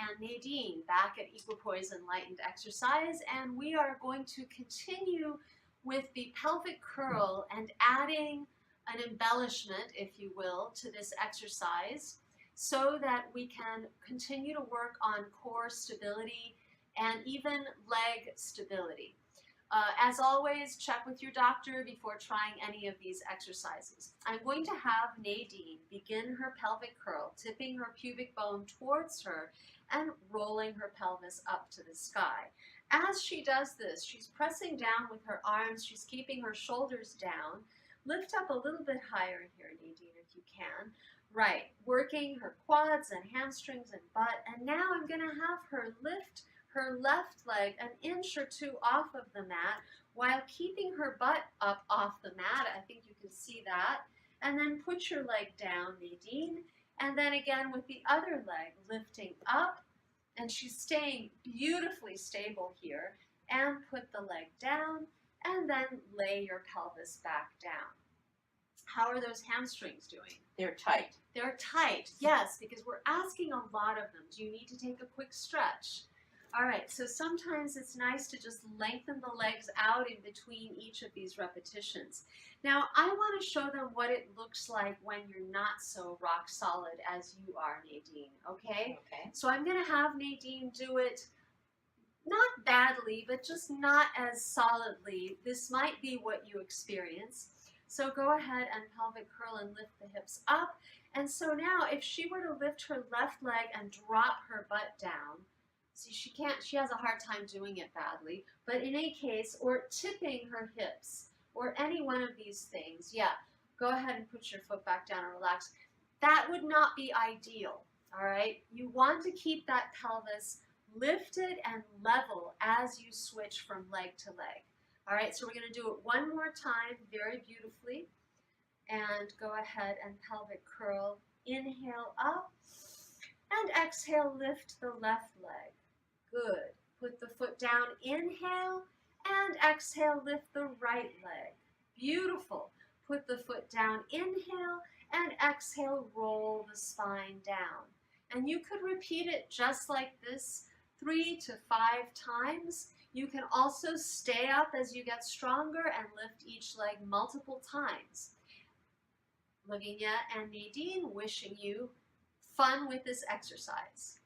and Nadine back at Equipoise Enlightened Exercise, and we are going to continue with the pelvic curl and adding an embellishment, if you will, to this exercise so that we can continue to work on core stability and even leg stability. As always, check with your doctor before trying any of these exercises. I'm going to have Nadine begin her pelvic curl, tipping her pubic bone towards her and rolling her pelvis up to the sky. As she does this, she's pressing down with her arms, she's keeping her shoulders down. Lift up a little bit higher here, Nadine, if you can. Right, working her quads and hamstrings and butt. And now I'm going to have her lift her left leg an inch or two off of the mat while keeping her butt up off the mat. I think you can see that. And then put your leg down, Nadine. And then again with the other leg, lifting up. And she's staying beautifully stable here. And put the leg down. And then lay your pelvis back down. How are those hamstrings doing? They're tight. They're tight, yes, because we're asking a lot of them. Do you need to take a quick stretch? All right, so sometimes it's nice to just lengthen the legs out in between each of these repetitions. Now, I want to show them what it looks like when you're not so rock solid as you are, Nadine, okay? Okay. So I'm going to have Nadine do it not badly, but just not as solidly. This might be what you experience. So go ahead and pelvic curl and lift the hips up. And so now if she were to lift her left leg and drop her butt down, see, she has a hard time doing it badly, but in any case, or tipping her hips, or any one of these things, yeah, go ahead and put your foot back down and relax. That would not be ideal, all right? You want to keep that pelvis lifted and level as you switch from leg to leg. All right, so we're going to do it one more time very beautifully. And go ahead and pelvic curl. Inhale up. And exhale, lift the left leg. Good. Put the foot down. Inhale. And exhale, lift the right leg. Beautiful. Put the foot down. Inhale. And exhale, roll the spine down. And you could repeat it just like this 3 to 5 times. You can also stay up as you get stronger and lift each leg multiple times. Lavinia and Nadine wishing you fun with this exercise.